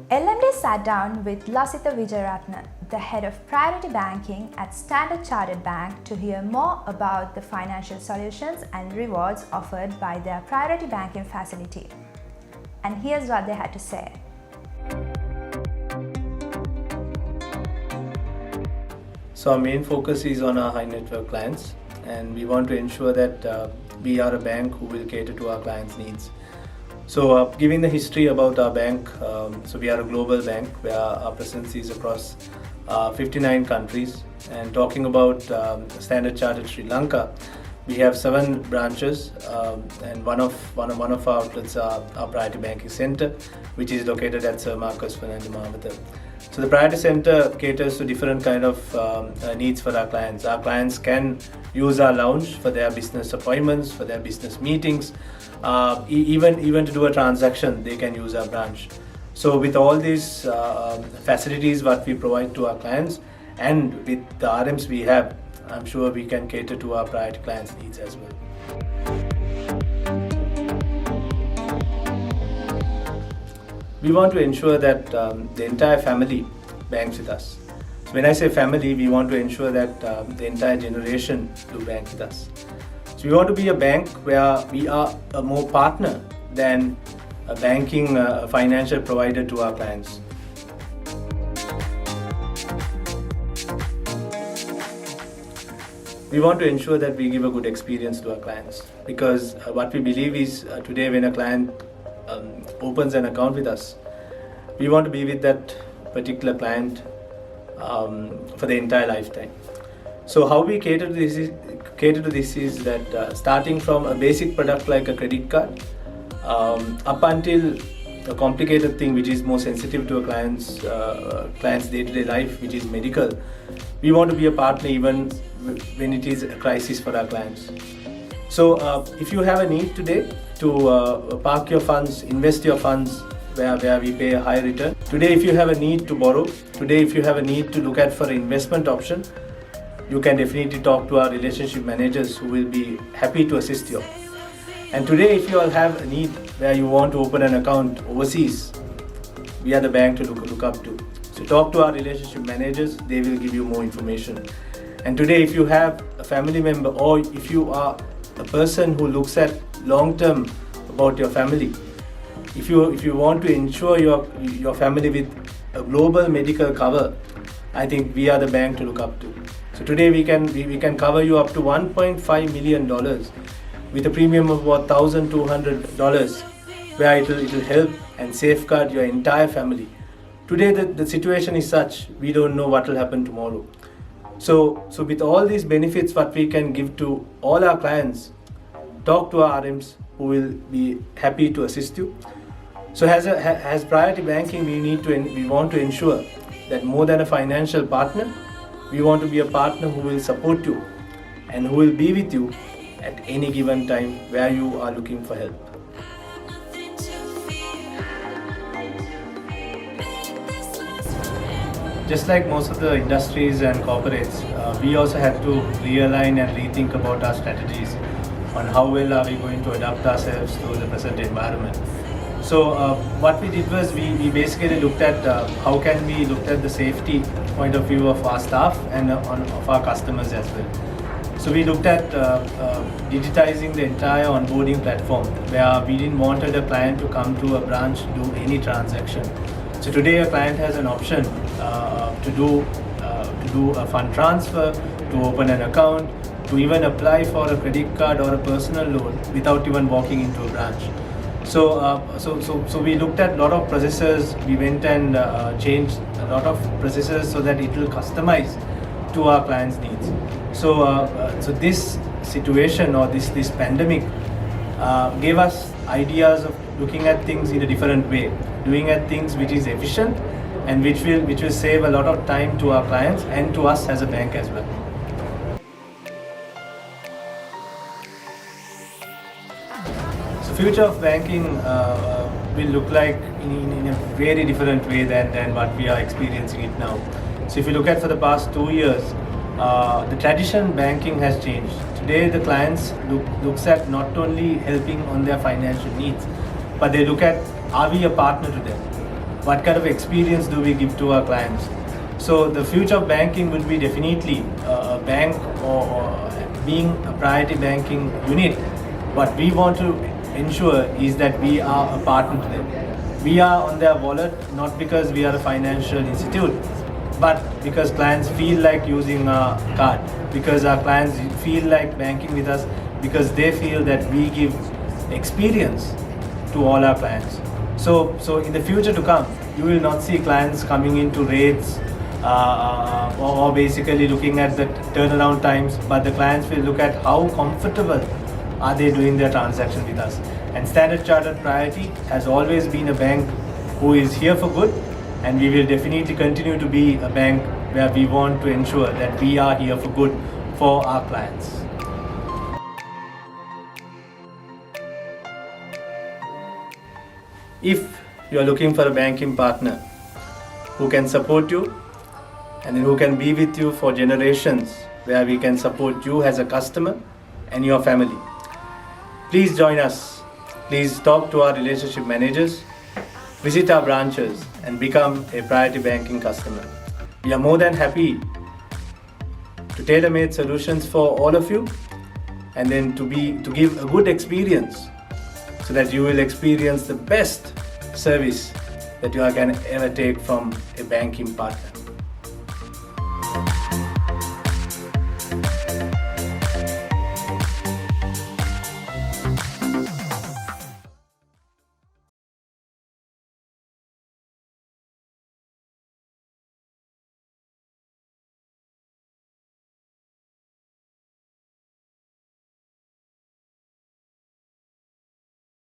LMD sat down with Lasitha Wijayaratne, the head of priority banking at Standard Chartered Bank, to hear more about the financial solutions and rewards offered by their priority banking facility. And here's what they had to say. So our main focus is on our high net worth clients, and we want to ensure that we are a bank who will cater to our clients' needs. So giving the history about our bank, so we are a global bank where our presence is across 59 countries. And talking about Standard Chartered Sri Lanka, we have 7 branches, and one of our outlets are our Priority Banking Centre, which is located at Sir Marcus Fernando Mawatha. So the Priority Centre caters to different kind of needs for our clients. Our clients can use our lounge for their business appointments, for their business meetings, even to do a transaction, they can use our branch. So with all these facilities what we provide to our clients, and with the RMs we have, I'm sure we can cater to our priority clients' needs as well. We want to ensure that the entire family banks with us. So when I say family, we want to ensure that the entire generation do bank with us. So we want to be a bank where we are a more partner than a banking financial provider to our clients. We want to ensure that we give a good experience to our clients, because what we believe is today when a client opens an account with us, we want to be with that particular client for the entire lifetime. So how we cater to this is that starting from a basic product like a credit card up until a complicated thing which is more sensitive to a client's day-to-day life, which is medical, we want to be a partner even when it is a crisis for our clients. So if you have a need today to park your funds, invest your funds where we pay a higher return, today if you have a need to borrow, today if you have a need to look at for an investment option, you can definitely talk to our relationship managers who will be happy to assist you. And today if you all have a need where you want to open an account overseas, we are the bank to look up to. So talk to our relationship managers, they will give you more information. And today if you have a family member, or if you are a person who looks at long term about your family, if you want to insure your family with a global medical cover, I think we are the bank to look up to. So today we can cover you up to $1.5 million with a premium of about $1,200, where it will help and safeguard your entire family. Today the situation is such, we don't know what will happen tomorrow. So with all these benefits what we can give to all our clients, talk to our RMs who will be happy to assist you. So as priority banking, we want to ensure that more than a financial partner, we want to be a partner who will support you and who will be with you at any given time where you are looking for help. Just like most of the industries and corporates, we also had to realign and rethink about our strategies on how well are we going to adapt ourselves to the present environment. So what we did was we basically looked at how can we look at the safety point of view of our staff and of our customers as well. So we looked at digitizing the entire onboarding platform, where we didn't want a client to come to a branch to do any transaction. So today a client has an option to do a fund transfer, to open an account, to even apply for a credit card or a personal loan without even walking into a branch. So we looked at a lot of processes. We went and changed a lot of processes so that it will customize to our clients' needs. So this situation or this pandemic gave us ideas of looking at things in a different way, doing at things which is efficient and which will save a lot of time to our clients and to us as a bank as well. So future of banking will look like in a very different way than what we are experiencing it now. So if you look at for the past 2 years, the traditional banking has changed. today the clients looks at not only helping on their financial needs, but they look at, are we a partner to them? What kind of experience do we give to our clients? So the future of banking will be definitely a bank or being a priority banking unit. What we want to ensure is that we are a partner to them. We are on their wallet not because we are a financial institute, but because clients feel like using our card, because our clients feel like banking with us, because they feel that we give experience to all our clients. So in the future to come, you will not see clients coming into rates or basically looking at the turnaround times, but the clients will look at how comfortable are they doing their transaction with us. And Standard Chartered Priority has always been a bank who is here for good, and we will definitely continue to be a bank where we want to ensure that we are here for good for our clients. If you are looking for a banking partner who can support you and who can be with you for generations, where we can support you as a customer and your family, please join us. Please talk to our relationship managers, visit our branches and become a Priority Banking customer. We are more than happy to tailor-made solutions for all of you, and then to give a good experience so that you will experience the best service that you can ever take from a banking partner.